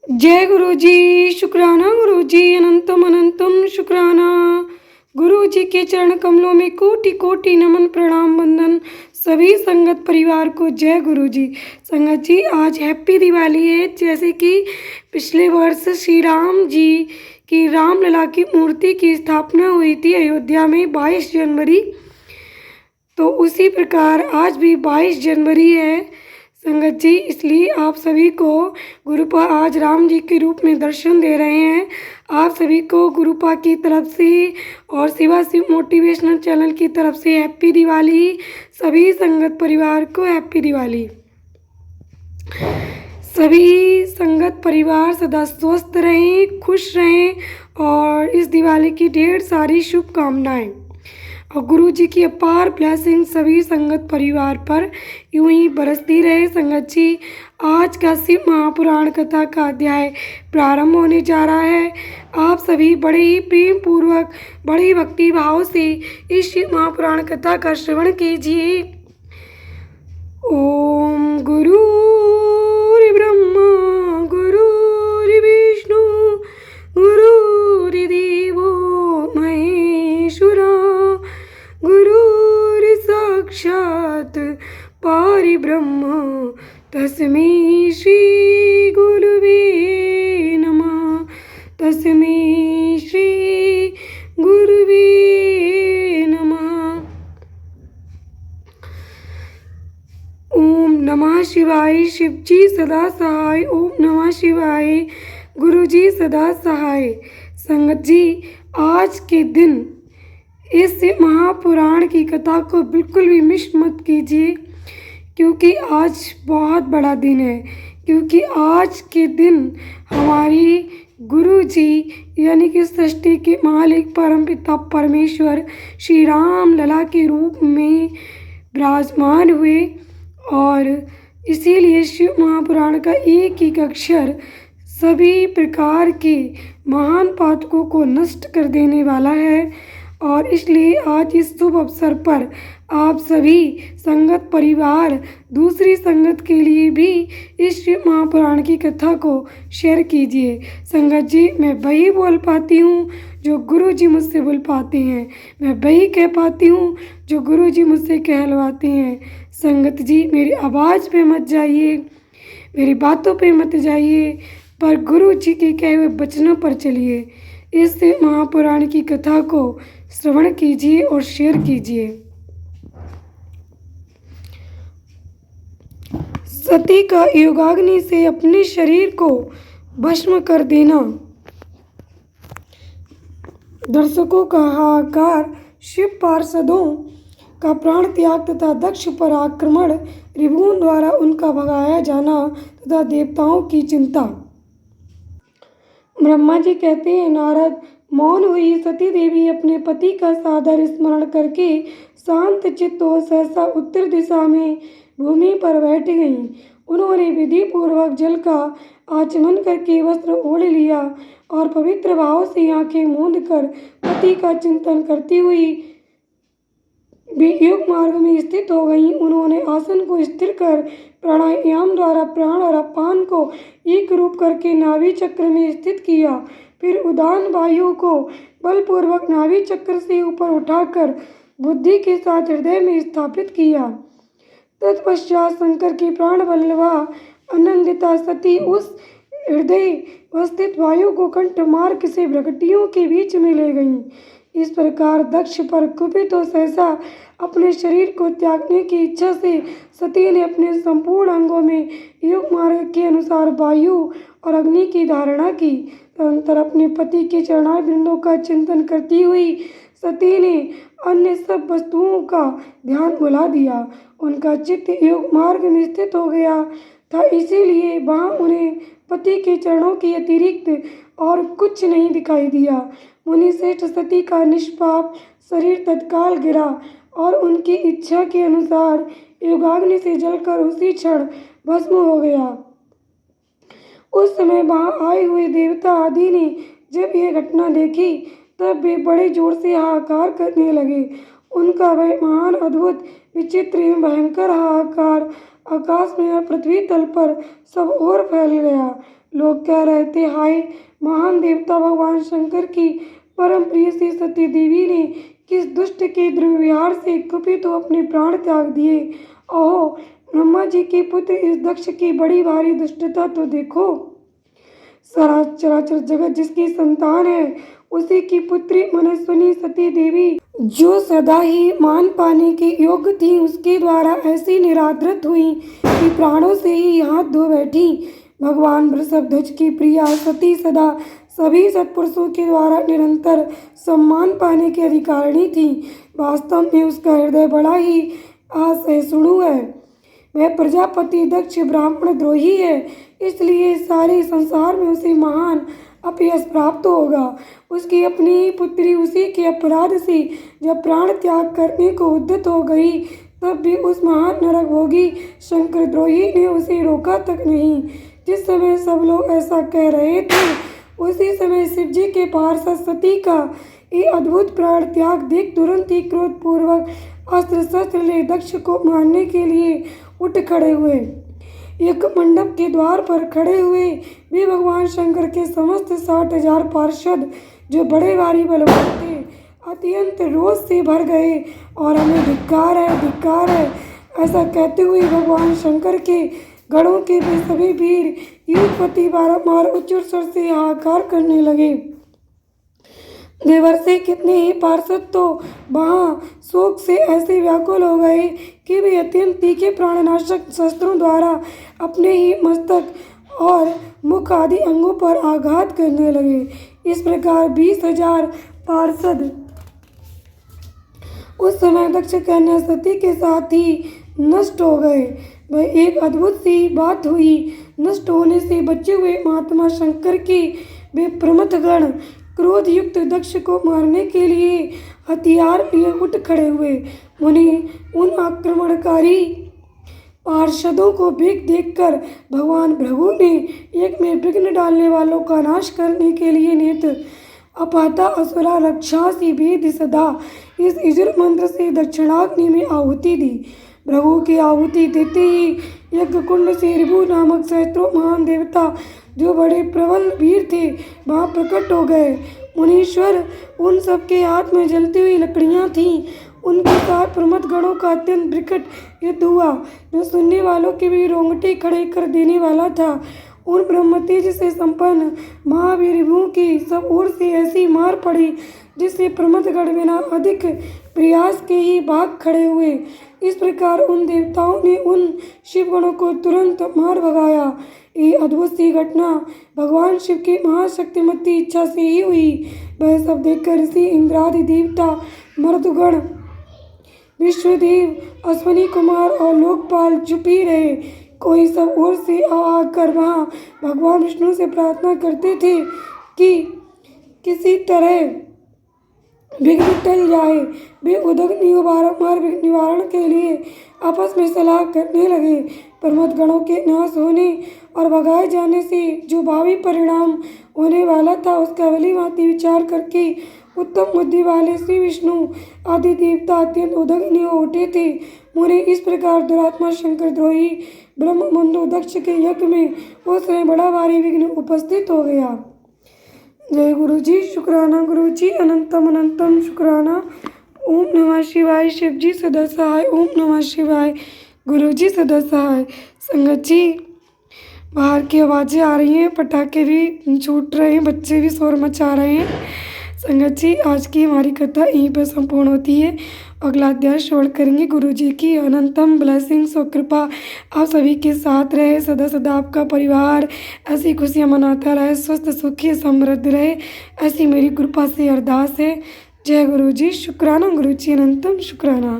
जय गुरु जी। शुक्राना गुरु जी, अनंतम अनंतम शुक्राना। गुरु जी के चरण कमलों में कोटि कोटि नमन प्रणाम वंदन सभी संगत परिवार को। जय गुरु जी। संगत जी, आज हैप्पी दिवाली है। जैसे कि पिछले वर्ष श्री राम जी की रामलला की मूर्ति की स्थापना हुई थी अयोध्या में 22 जनवरी, तो उसी प्रकार आज भी 22 जनवरी है संगत जी। इसलिए आप सभी को गुरुपा आज राम जी के रूप में दर्शन दे रहे हैं। आप सभी को गुरुपा की तरफ से और शिवा शिव मोटिवेशनल चैनल की तरफ से हैप्पी दिवाली। सभी संगत परिवार को हैप्पी दिवाली। सभी संगत परिवार सदा स्वस्थ रहें, खुश रहें और इस दिवाली की ढेर सारी शुभकामनाएं और गुरु जी की अपार ब्लेसिंग सभी संगत परिवार पर यूं ही बरसती रहे। संगत जी, आज का शिव महापुराण कथा का अध्याय प्रारंभ होने जा रहा है। आप सभी बड़े ही प्रेम पूर्वक, बड़े ही भक्ति भाव से इस शिव महापुराण कथा का श्रवण कीजिए। ओम गुरुर्ब्रह्मा गुरुर्विष्णु गुरुर्देवो महेश्वरा गुरुर्साक्षात् परब्रह्म तस्मै श्री गुरुवे नमः। तस्मै श्री गुरुवे नमः। ओम नमः शिवाय। शिव जी सदा सहाय। ओम नमः शिवाय। गुरु जी सदा सहाय। संगत जी, आज के दिन इस महापुराण की कथा को बिल्कुल भी मिस मत कीजिए, क्योंकि आज बहुत बड़ा दिन है। क्योंकि आज के दिन हमारी गुरु जी यानी कि सृष्टि के मालिक परमपिता परमेश्वर श्री राम लला के रूप में विराजमान हुए और इसीलिए शिव महापुराण का एक एक अक्षर सभी प्रकार के महान पातकों को नष्ट कर देने वाला है। और इसलिए आज इस शुभ अवसर पर आप सभी संगत परिवार दूसरी संगत के लिए भी इस शिव महापुराण की कथा को शेयर कीजिए। संगत जी, मैं वही बोल पाती हूँ जो गुरु जी मुझसे बोल पाते हैं। मैं वही कह पाती हूँ जो गुरु जी मुझसे कहलवाते हैं। संगत जी, मेरी आवाज़ पे मत जाइए, मेरी बातों पे मत जाइए, पर गुरु जी के कहे हुए वचनों पर चलिए। इस महापुराण की कथा को श्रवण कीजिए और शेयर कीजिए। सती का योगाग्नि से अपने शरीर को भस्म कर देना। दर्शकों का हाहाकार, शिव पार्षदों का प्राण त्याग तथा दक्ष पर आक्रमण, रिपुओं द्वारा उनका भगाया जाना तथा देवताओं की चिंता। ब्रह्मा जी कहते हैं, नारद, मौन हुई सती देवी अपने पति का सादर स्मरण करके शांत चित्त हो सहसा उत्तर दिशा में भूमि पर बैठ गईं। उन्होंने विधि पूर्वक जल का आचमन करके वस्त्र ओढ़ लिया और पवित्र भाव से आंखें मूंद कर पति का चिंतन करती हुई योग मार्ग में स्थित हो गईं। उन्होंने आसन को स्थिर कर प्राणायाम द्वारा प्राण और अपान को एक रूप करके नाभि चक्र में स्थित किया। फिर उदान वायु को बलपूर्वक नाभि चक्र से ऊपर उठाकर बुद्धि के साथ हृदय में स्थापित किया। तत्पश्चात शंकर की प्राण बलवा आनंदिता सती उस हृदय स्थित वायु को कंठ मार्ग से भ्रकटियों के बीच में ले गईं। इस प्रकार दक्ष पर कुपित हो सहसा अपने शरीर को त्यागने की इच्छा से सती ने अपने संपूर्ण अंगों में योग मार्ग के अनुसार वायु और अग्नि की धारणा की। तदनंतर अपने पति के चरणार बिंदों का चिंतन करती हुई सती ने अन्य सब वस्तुओं का ध्यान भुला दिया। उनका चित्त योग मार्ग में स्थित हो गया था, इसीलिए वहाँ उन्हें पति के चरणों के अतिरिक्त और कुछ नहीं दिखाई दिया। मुनिश्रेष्ठ सती का निष्पाप शरीर तत्काल गिरा और उनकी इच्छा के अनुसार योगाग्नि से जलकर उसी क्षण भस्म हो गया। उस समय वहाँ आए हुए देवता आदि ने जब यह घटना देखी तब वे बड़े जोर से हाहाकार करने लगे। उनका वह महान अद्भुत विचित्र एवं भयंकर हाहाकार आकाश में और पृथ्वी तल पर सब ओर फैल गया। लोग कह रहे थे, हाय महान देवता भगवान शंकर की परम प्रिय सी सती देवी ने किस दुष्ट के दुर्व्यवहार से कुपित तो अपने प्राण त्याग दिए। ओहो ब्रह्मा जी के पुत्र इस दक्ष की बड़ी भारी दुष्टता तो देखो। सारा चराचर जगत जिसकी संतान है उसी की पुत्री मनस्विनी सती देवी जो सदा ही मान पाने के योग्य थी, उसके द्वारा ऐसी निरादृत हुई कि प्राणों से ही हाथ धो बैठी। भगवान वृषभध्वज की प्रिया सती सदा सभी सत्पुरुषों के द्वारा निरंतर सम्मान पाने की अधिकारिणी थी। वास्तव में उसका हृदय बड़ा ही असहिष्णु है। वह प्रजापति दक्ष ब्राह्मण द्रोही है, इसलिए सारे संसार में उसे महान अपयश प्राप्त होगा। उसकी अपनी ही पुत्री उसी के अपराध से जब प्राण त्याग करने को उद्यत हो गई, तब भी उस महान नरक भोगी शंकर द्रोही ने उसे रोका तक नहीं। जिस समय सब लोग ऐसा कह रहे थे, उसी समय शिव जी के पार्षद सती का ये अद्भुत प्राण त्याग देख तुरंत ही क्रोध पूर्वक अस्त्र शस्त्र ले दक्ष को मारने के लिए उठ खड़े हुए। एक मंडप के द्वार पर खड़े हुए वे भगवान शंकर के समस्त 60,000 पार्षद, जो बड़े भारी बलवान थे, अत्यंत रोष से भर गए और हमें धिक्कार है ऐसा कहते हुए भगवान शंकर के गढ़ों के वे सभी वीर युद्धपति बारंबार उच्च स्वर से हाहाकार करने लगे। देवर से कितने ही पार्षद तो वहाँ शोक से ऐसे व्याकुल हो गए कि वे अत्यंत तीखे प्राणनाशक शस्त्रों द्वारा अपने ही मस्तक और मुख आदि अंगों पर आघात करने लगे। इस प्रकार 20,000 पार्षद उस समय दक्ष कन्या सती के साथ ही नष्ट हो गए। वह एक अद्भुत सी बात हुई। नष्ट होने से बचे हुए महात्मा शंकर के वे प्रमथगण क्रोध युक्त दक्ष को मारने के लिए हथियार लिए उठ खड़े हुए। उन्हें उन आक्रमणकारी पार्षदों को देखकर भगवान भृगु ने एक में विघ्न डालने वालों का नाश करने के लिए नेत्र अपाता असुरा रक्षासी भेद सदा इस यजुर मंत्र से दक्षिणाग्नि में आहुति दी। भृगु की आहुति देते ही यज्ञ कुंड से ऋभु नामक सहस्त्रों महान देवता जो बड़े प्रबल वीर थे वहाँ प्रकट हो गए। मुनीश्वर उन सबके हाथ में जलती हुई लकड़ियाँ थीं। उनके साथ प्रमथगणों का अत्यंत विकट युद्ध हुआ, जो सुनने वालों के भी रोंगटे खड़े कर देने वाला था। उन ब्रह्मतेज से संपन्न महावीर ऋभुओं की सब ओर से ऐसी मार पड़ी जिससे प्रमथगण बिना अधिक प्रयास के ही भाग खड़े हुए। इस प्रकार उन देवताओं ने उन शिवगणों को तुरंत मार भगाया। ये अद्भुत सी घटना भगवान शिव की महाशक्तिमती इच्छा से ही हुई। वह सब देखकर ऋषि इंद्रादि देवता मरुदगण विश्वदेव अश्विनी कुमार और लोकपाल चुप ही रहे। कोई सब ओर से आकर वहाँ भगवान विष्णु से प्रार्थना करते थे कि किसी तरह विघ्न टल जाए। वे उदग्नियों बारंबार विघ्न निवारण के लिए आपस में सलाह करने लगे। प्रमथगणों के नाश होने और भगाए जाने से जो भावी परिणाम होने वाला था, उसका भलीभांति विचार करके उत्तम बुद्धि वाले श्री विष्णु आदि देवता अत्यंत उदग्नि हो उठे थे। मुने इस प्रकार दुरात्मा शंकर द्रोही ब्रह्मबंधु दक्ष के यज्ञ में उस समय बड़ा भारी विघ्न उपस्थित हो गया। जय गुरु जी, शुक्राना गुरु जी, अनंतम अनंतम शुक्राना। ओम नमः शिवाय। शिव जी सदा सहाय। ओम नमः शिवाय। गुरु जी सदा सहाय। संगत जी, बाहर की आवाज़ें आ रही हैं, पटाखे भी छूट रहे हैं, बच्चे भी शोर मचा रहे हैं। संगत जी, आज की हमारी कथा यहीं पर संपूर्ण होती है। अगला अध्याय श्रवण करेंगे। गुरु जी की अनंतम ब्लेसिंग्स और कृपा आप सभी के साथ रहे। सदा सदा आपका परिवार ऐसी खुशियाँ मनाता रहे, स्वस्थ सुखी समृद्ध रहे, ऐसी मेरी कृपा से अरदास है। जय गुरु जी। शुक्राना गुरु जी, अनंतम शुक्राना।